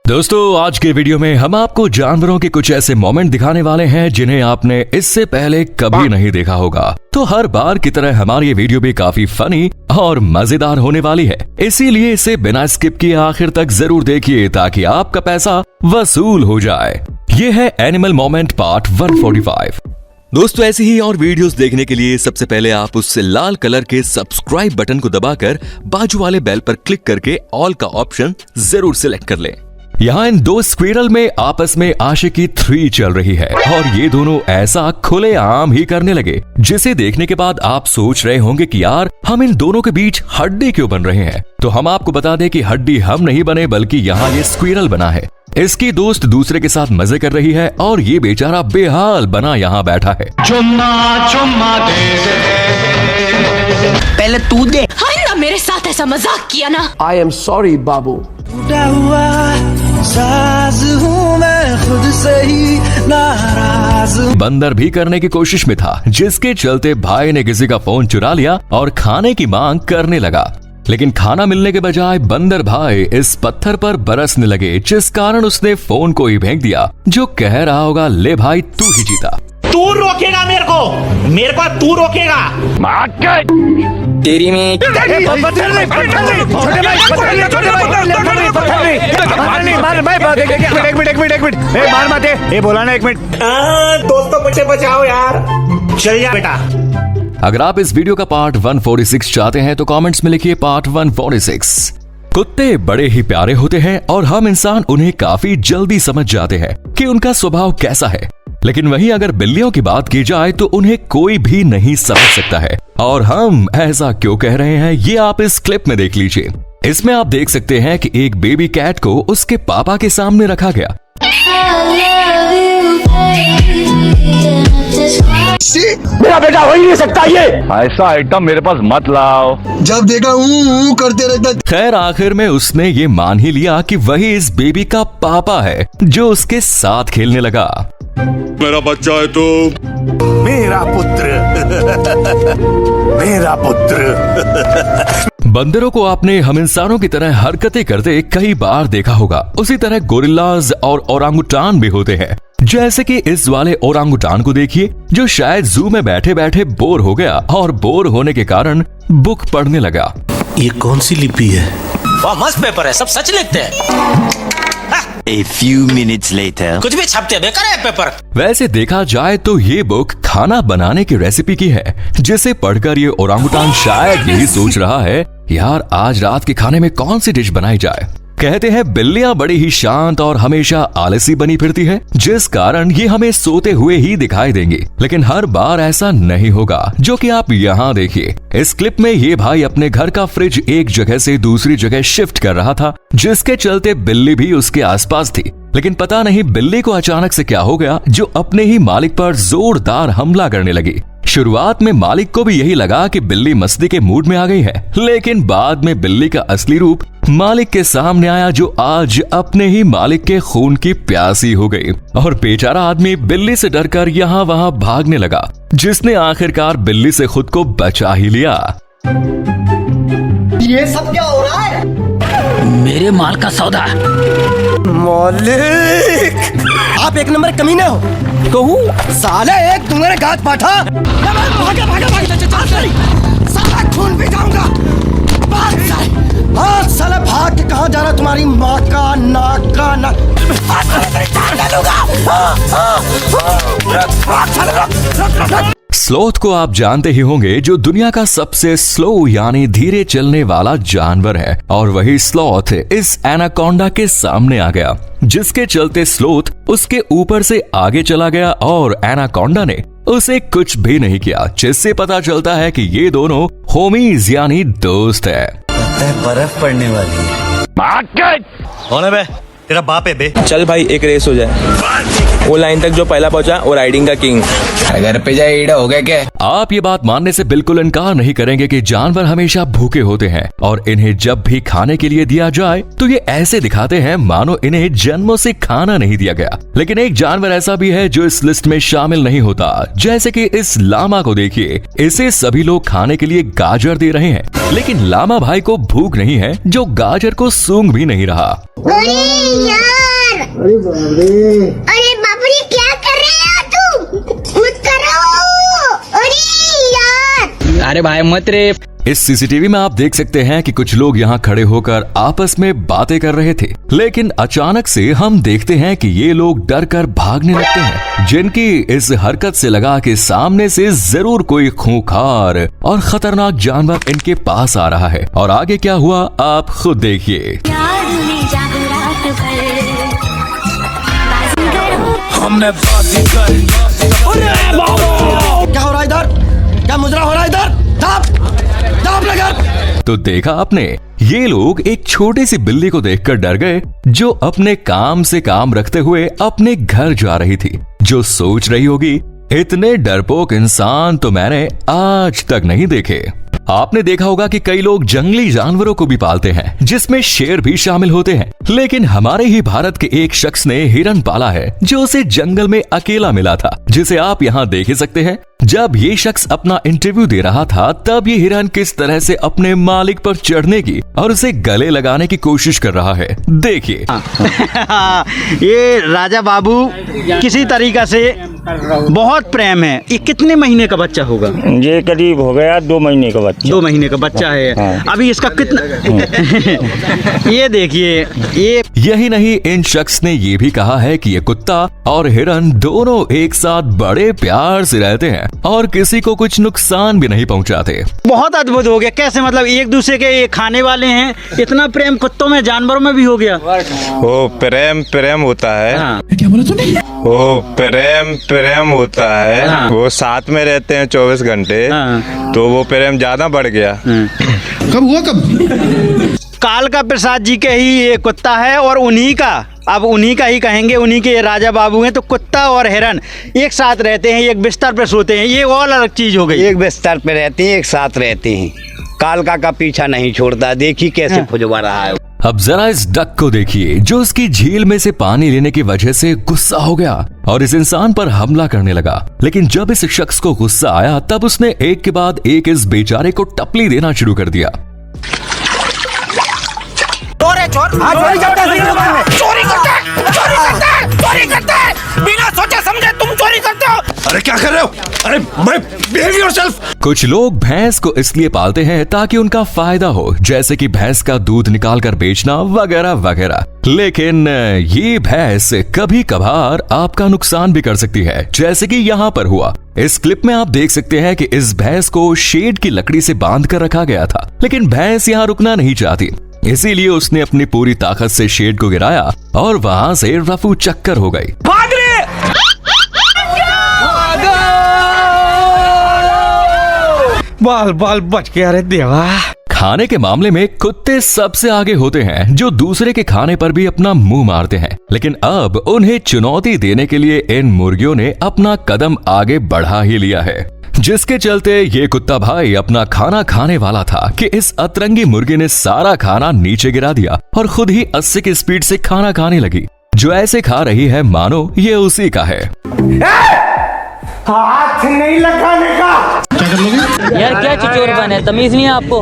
दोस्तों आज के वीडियो में हम आपको जानवरों के कुछ ऐसे मोमेंट दिखाने वाले हैं जिन्हें आपने इससे पहले कभी नहीं देखा होगा। तो हर बार की तरह हमारी ये वीडियो भी काफी फनी और मजेदार होने वाली है, इसीलिए इसे बिना स्किप किए आखिर तक जरूर देखिए ताकि आपका पैसा वसूल हो जाए। ये है एनिमल मोमेंट पार्ट 145। दोस्तों ऐसी ही और वीडियोस देखने के लिए सबसे पहले आप उस लाल कलर के सब्सक्राइब बटन को दबाकर बाजू वाले बेल पर क्लिक करके ऑल का ऑप्शन जरूर सिलेक्ट कर लें। यहाँ इन दो स्क्विरल में आपस में आशिकी 3 चल रही है और ये दोनों ऐसा खुलेआम ही करने लगे, जिसे देखने के बाद आप सोच रहे होंगे कि यार हम इन दोनों के बीच हड्डी क्यों बन रहे हैं। तो हम आपको बता दें कि हड्डी हम नहीं बने बल्कि यहाँ ये स्क्विरल बना है। इसकी दोस्त दूसरे के साथ मजे कर रही है और ये बेचारा बेहाल बना यहाँ बैठा है। चुम्मा चुम्मा दे पहले तू दे। हाँ ना मेरे साथ ऐसा मजाक किया ना। I am sorry बाबू। खुद से ही नाराज। बंदर भी करने की कोशिश में था, जिसके चलते भाई ने किसी का फोन चुरा लिया और खाने की मांग करने लगा। लेकिन खाना मिलने के बजाय बंदर भाई इस पत्थर पर बरसने लगे, जिस कारण उसने फोन को ही फेंक दिया, जो कह रहा होगा ले भाई तू ही जीता। तू रोकेगा मेरे को तू रोकेगा। तेरी में एक मिनट मार मत बोला ना, एक मिनट। दोस्तों बच्चे बचाओ यार, चल जा बेटा। अगर आप इस वीडियो का पार्ट 146 चाहते हैं तो कमेंट्स में लिखिए पार्ट 146। कुत्ते बड़े ही प्यारे होते हैं और हम इंसान उन्हें काफी जल्दी समझ जाते हैं कि उनका स्वभाव कैसा है। लेकिन वहीं अगर बिल्लियों की बात की जाए तो उन्हें कोई भी नहीं समझ सकता है। और हम ऐसा क्यों कह रहे हैं ये आप इस क्लिप में देख लीजिए। इसमें आप देख सकते हैं कि एक बेबी कैट को उसके पापा के सामने रखा गया। मेरा बेटा हो ही नहीं सकता, ये ऐसा आइटम मेरे पास मत लाओ। जब देखा करते रहता। खैर आखिर में उसने ये मान ही लिया कि वही इस बेबी का पापा है जो उसके साथ खेलने लगा। मेरा बच्चा है तो मेरा पुत्र बंदरों को आपने हम इंसानों की तरह हरकतें करते कई बार देखा होगा। उसी तरह गोरिल्लाज और ओरांगुटान भी होते हैं। जैसे कि इस वाले ओरांगुटान को देखिए, जो शायद जू में बैठे बैठे बोर हो गया और बोर होने के कारण बुक पढ़ने लगा। ये कौन सी लिपि है? वाह मस्त पेपर है, सब सच लिखते हैं। A few minutes later. कुछ भी छपते बेकार है पेपर। वैसे देखा जाए तो ये बुक खाना बनाने की रेसिपी की है, जिसे पढ़कर ये ओरांगुटान शायद यही सोच रहा है यार आज रात के खाने में कौन सी डिश बनाई जाए। कहते हैं बिल्लियां बड़ी ही शांत और हमेशा आलसी बनी फिरती है, जिस कारण ये हमें सोते हुए ही दिखाई देंगी। लेकिन हर बार ऐसा नहीं होगा, जो कि आप यहाँ देखिए। इस क्लिप में ये भाई अपने घर का फ्रिज एक जगह से दूसरी जगह शिफ्ट कर रहा था, जिसके चलते बिल्ली भी उसके आसपास थी। लेकिन पता नहीं बिल्ली को अचानक से क्या हो गया जो अपने ही मालिक पर जोरदार हमला करने लगी। शुरुआत में मालिक को भी यही लगा कि बिल्ली मस्ती के मूड में आ गई है, लेकिन बाद में बिल्ली का असली रूप मालिक के सामने आया, जो आज अपने ही मालिक के खून की प्यासी हो गई और बेचारा आदमी बिल्ली से डरकर यहाँ वहाँ भागने लगा, जिसने आखिरकार बिल्ली से खुद को बचा ही लिया। ये सब क्या हो रहा है? मेरे माल का सौदा। मालिक आप एक नंबर कमीने हो। कहूँ साले एक तुम्हारे गात पाठा। साला खून भी जाऊंगा। साला भाग के कहाँ जा रहा तुम्हारी माँ का नाक का ना। स्लोथ को आप जानते ही होंगे, जो दुनिया का सबसे स्लो यानी धीरे चलने वाला जानवर है। और वही स्लॉथ इस एनाकोंडा के सामने आ गया, जिसके चलते स्लोथ उसके ऊपर से आगे चला गया और एनाकोंडा ने उसे कुछ भी नहीं किया, जिससे पता चलता है कि ये दोनों होमीज यानी दोस्त है। बर्फ पड़ने वाली है। कौन है बे? तेरा बाप है बे। चल भाई एक रेस हो जाए, वो लाइन तक जो पहला पहुंचा वो राइडिंग का किंग। घर पे जाए ईड़ा हो गया क्या? आप ये बात मानने से बिल्कुल इनकार नहीं करेंगे कि जानवर हमेशा भूखे होते हैं और इन्हें जब भी खाने के लिए दिया जाए तो ये ऐसे दिखाते हैं मानो इन्हें जन्मों से खाना नहीं दिया गया। लेकिन एक जानवर ऐसा भी है जो इस लिस्ट में शामिल नहीं होता, जैसे कि इस लामा को देखिए। इसे सभी लोग खाने के लिए गाजर दे रहे हैं, लेकिन लामा भाई को भूख नहीं है, जो गाजर को सूंघ भी नहीं रहा। अरे बाप रे क्या कर रहे हो तुम? मत करो। अरे यार। अरे भाई मत रे। इस सीसीटीवी में आप देख सकते हैं कि कुछ लोग यहाँ खड़े होकर आपस में बातें कर रहे थे, लेकिन अचानक से हम देखते हैं कि ये लोग डर कर भागने लगते हैं, जिनकी इस हरकत से लगा कि सामने से जरूर कोई खूंखार और खतरनाक जानवर इनके पास आ रहा है। और आगे क्या हुआ आप खुद देखिए। क्या हो रहा है इधर? क्या मुजरा हो रहा है इधर? तो देखा आपने, ये लोग एक छोटी सी बिल्ली को देखकर डर गए जो अपने काम से काम रखते हुए अपने घर जा रही थी, जो सोच रही होगी इतने डरपोक इंसान तो मैंने आज तक नहीं देखे। आपने देखा होगा कि कई लोग जंगली जानवरों को भी पालते हैं, जिसमें शेर भी शामिल होते हैं, लेकिन हमारे ही भारत के एक शख्स ने हिरन पाला है जो उसे जंगल में अकेला मिला था, जिसे आप यहाँ देख ही सकते हैं। जब ये शख्स अपना इंटरव्यू दे रहा था तब ये हिरन किस तरह से अपने मालिक पर चढ़ने की और उसे गले लगाने की कोशिश कर रहा है, देखिए। ये राजा बाबू किसी तरीका से बहुत प्रेम है। ये कितने महीने का बच्चा होगा? ये करीब हो गया 2 महीने का बच्चा। 2 महीने का बच्चा है। हाँ। अभी इसका कितना ये देखिए। यही नहीं, इन शख्स ने ये भी कहा है कि ये कुत्ता और हिरन दोनों एक साथ बड़े प्यार से रहते हैं और किसी को कुछ नुकसान भी नहीं पहुंचाते। बहुत अद्भुत हो गया। कैसे मतलब एक दूसरे के ये खाने वाले हैं, इतना प्रेम कुत्तों में जानवरों में भी हो गया। वो प्रेम होता है। हाँ। क्या बोला तूने? वो प्रेम होता है। हाँ। वो साथ में रहते हैं 24 घंटे। हाँ। तो वो प्रेम ज्यादा बढ़ गया। कब हुआ कब? कालका प्रसाद जी के ही ये कुत्ता है और उन्हीं का, अब उन्हीं का ही कहेंगे, उन्हीं के ये राजा बाबू हैं। तो कुत्ता और हिरन एक साथ रहते हैं, एक बिस्तर पे सोते हैं, ये और अलग चीज हो गई। एक बिस्तर पे रहते हैं, एक साथ रहते हैं। कालका का पीछा नहीं छोड़ता। देखिए कैसे खुजवा रहा है। अब जरा इस डक को देखिए जो उसकी झील में से पानी लेने की वजह से गुस्सा हो गया और इस इंसान पर हमला करने लगा। लेकिन जब इस शख्स को गुस्सा आया तब उसने एक के बाद एक इस बेचारे को टपली देना शुरू कर दिया। बिना सोचे समझे तुम चोरी करते हो। अरे क्या कर रहे हो? अरे मैं behave yourself। कुछ लोग भैंस को इसलिए पालते हैं ताकि उनका फायदा हो, जैसे कि भैंस का दूध निकाल कर बेचना वगैरह वगैरह। लेकिन ये भैंस कभी कभार आपका नुकसान भी कर सकती है, जैसे कि यहाँ पर हुआ। इस क्लिप में आप देख सकते हैं कि इस भैंस को शेड की लकड़ी से बांध कर रखा गया था, लेकिन भैंस यहाँ रुकना नहीं चाहती, इसीलिए उसने अपनी पूरी ताकत से शेड को गिराया और वहां से रफू चक्कर हो गई। बाल बाल बच गया रे देवा। खाने के मामले में कुत्ते सबसे आगे होते हैं, जो दूसरे के खाने पर भी अपना मुंह मारते हैं। लेकिन अब उन्हें चुनौती देने के लिए इन मुर्गियों ने अपना कदम आगे बढ़ा ही लिया है, जिसके चलते ये कुत्ता भाई अपना खाना खाने वाला था कि इस अतरंगी मुर्गी ने सारा खाना नीचे गिरा दिया और खुद ही 80 की स्पीड से खाना खाने लगी, जो ऐसे खा रही है मानो ये उसी का है। हाथ नहीं लगाने का। क्या कर लोगे? यार क्या चिचोर बन है, तमीज नहीं है आपको?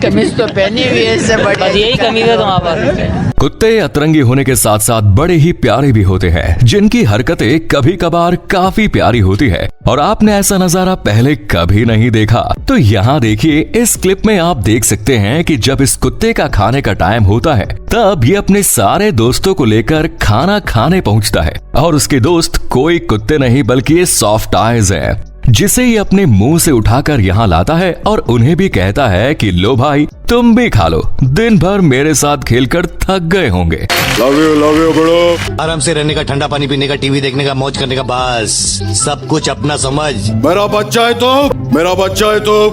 कमीज तो पहनी हुई है, इससे बड़ी बस यही कमीज है तुम्हारे पास। कुत्ते अतरंगी होने के साथ साथ बड़े ही प्यारे भी होते हैं, जिनकी हरकतें कभी कभार काफी प्यारी होती है और आपने ऐसा नजारा पहले कभी नहीं देखा। तो यहाँ देखिए, इस क्लिप में आप देख सकते हैं कि जब इस कुत्ते का खाने का टाइम होता है तब ये अपने सारे दोस्तों को लेकर खाना खाने पहुँचता है और उसके दोस्त कोई कुत्ते नहीं बल्कि ये सॉफ्ट आइज है, जिसे ये अपने मुंह से उठाकर यहाँ लाता है और उन्हें भी कहता है कि लो भाई तुम भी खा लो, दिन भर मेरे साथ खेलकर थक गए होंगे। लव यू बड़ो। आराम से रहने का, ठंडा पानी पीने का, टीवी देखने का, मौज करने का, बस सब कुछ अपना समझ। मेरा बच्चा है तो मेरा बच्चा है तो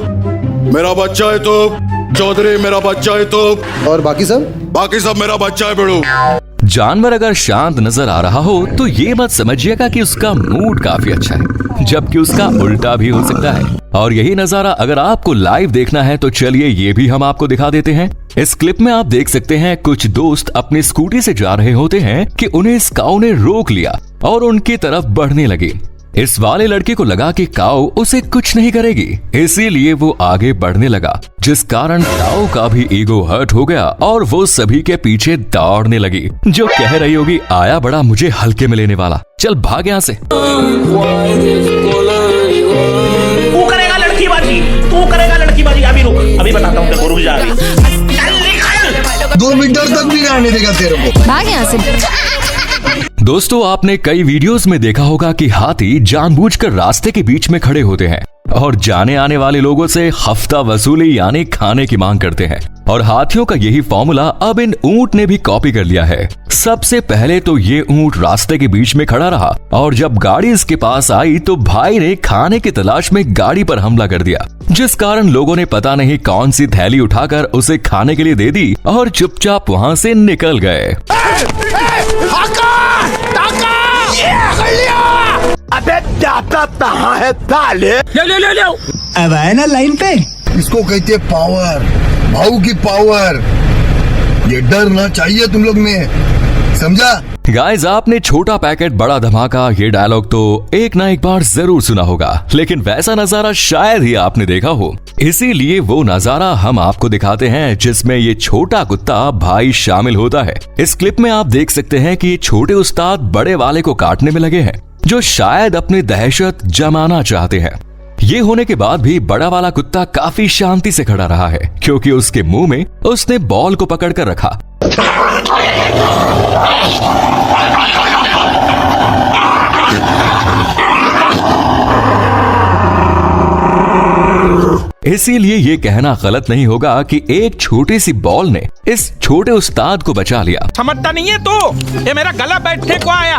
मेरा बच्चा है तो चौधरी मेरा बच्चा है तो, और बाकी सब मेरा बच्चा है बड़ो। जानवर अगर शांत नजर आ रहा हो तो ये मत समझिएगा कि उसका मूड काफी अच्छा है, जबकि उसका उल्टा भी हो सकता है। और यही नजारा अगर आपको लाइव देखना है तो चलिए ये भी हम आपको दिखा देते हैं। इस क्लिप में आप देख सकते हैं कुछ दोस्त अपनी स्कूटी से जा रहे होते हैं कि उन्हें इस काऊ ने रोक लिया और उनकी तरफ बढ़ने लगी। इस वाले लड़के को लगा कि काऊ उसे कुछ नहीं करेगी, इसीलिए वो आगे बढ़ने लगा, जिस कारण काऊ का भी ईगो हर्ट हो गया और वो सभी के पीछे दौड़ने लगी, जो कह रही होगी आया बड़ा मुझे हल्के में लेने वाला, चल भाग यहाँ से। तू करेगा लड़की बाजी, तू करेगा लड़की बाजी। अभी रुक, अभी बताता हूँ तेरे को, रुक जा अभी। 2 मीटर तक भी रहने देगा तेरे को। भाग यहाँ से। दोस्तों, आपने कई वीडियोस में देखा होगा कि हाथी जानबूझकर रास्ते के बीच में खड़े होते हैं और जाने आने वाले लोगों से हफ्ता वसूली यानी खाने की मांग करते हैं, और हाथियों का यही फॉर्मूला अब इन ऊंट ने भी कॉपी कर लिया है। सबसे पहले तो ये ऊंट रास्ते के बीच में खड़ा रहा और जब गाड़ी इसके पास आई तो भाई ने खाने की तलाश में गाड़ी पर हमला कर दिया, जिस कारण लोगों ने पता नहीं कौन सी थैली उठाकर उसे खाने के लिए दे दी और चुपचाप वहाँ से निकल गए। अबे दाता कहाँ है ताले? ले। अब आए ना लाइन पे। इसको कहते पावर, भाऊ की पावर। ये डर ना चाहिए तुम लोग में, समझा? गाइस, आपने छोटा पैकेट बड़ा धमाका ये डायलॉग तो एक ना एक बार जरूर सुना होगा, लेकिन वैसा नजारा शायद ही आपने देखा हो। इसीलिए वो नजारा हम आपको दिखाते हैं जिसमें ये छोटा कुत्ता भाई शामिल होता है। इस क्लिप में आप देख सकते हैं कि ये छोटे उस्ताद बड़े वाले को काटने में लगे हैं, जो शायद अपनी दहशत जमाना चाहते हैं। ये होने के बाद भी बड़ा वाला कुत्ता काफी शांति से खड़ा रहा है, क्योंकि उसके मुंह में उसने बॉल को पकड़ कर रखा। इसीलिए ये कहना गलत नहीं होगा कि एक छोटी सी बॉल ने इस छोटे उस्ताद को बचा लिया। समझता नहीं है तू, ये मेरा गला बैठने को आया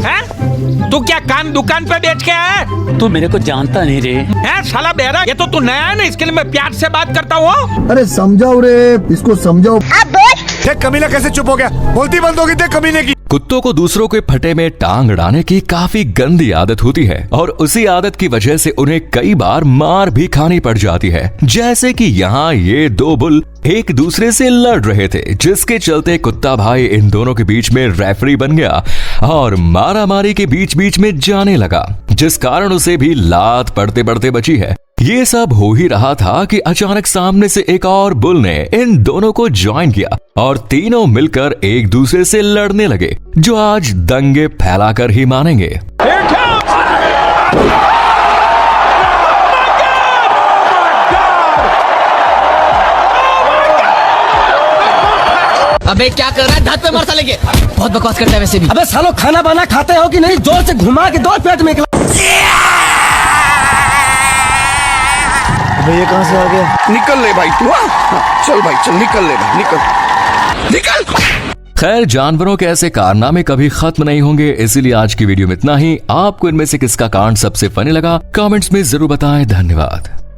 है? तू क्या कान दुकान पे बेच के आया? तू मेरे को जानता नहीं रे। है साला बेरा, ये तो तू नया है ना, इसके लिए मैं प्यार से बात करता हूँ। अरे समझाओ रे, इसको समझाओ। देख कमीना कैसे चुप हो गया, बोलती बंद होगी देख कमीने की। कुत्तों को दूसरों के फटे में टांग अड़ाने की काफी गंदी आदत होती है और उसी आदत की वजह से उन्हें कई बार मार भी खानी पड़ जाती है। जैसे कि यहाँ ये दो बुल एक दूसरे से लड़ रहे थे, जिसके चलते कुत्ता भाई इन दोनों के बीच में रेफरी बन गया और मारामारी के बीच बीच में जाने लगा, जिस कारण उसे भी लात पड़ते पड़ते बची है। ये सब हो ही रहा था कि अचानक सामने से एक और बुल ने इन दोनों को ज्वाइन किया और तीनों मिलकर एक दूसरे से लड़ने लगे, जो आज दंगे फैलाकर ही मानेंगे। अबे क्या कर रहा है, दांत पे मार साले के। बहुत बकवास करता है वैसे भी। अबे सालो खाना बना खाते हो कि नहीं? जोर से घुमा के दो पेट में। भैया कहाँ से आ गया? निकल ले भाई तू, चल भाई चल, निकल ले भाई, निकल। खैर, जानवरों के ऐसे कारनामे कभी खत्म नहीं होंगे, इसीलिए आज की वीडियो में इतना ही। आपको इनमें से किसका कांड सबसे फनी लगा, कमेंट्स में जरूर बताएं। धन्यवाद।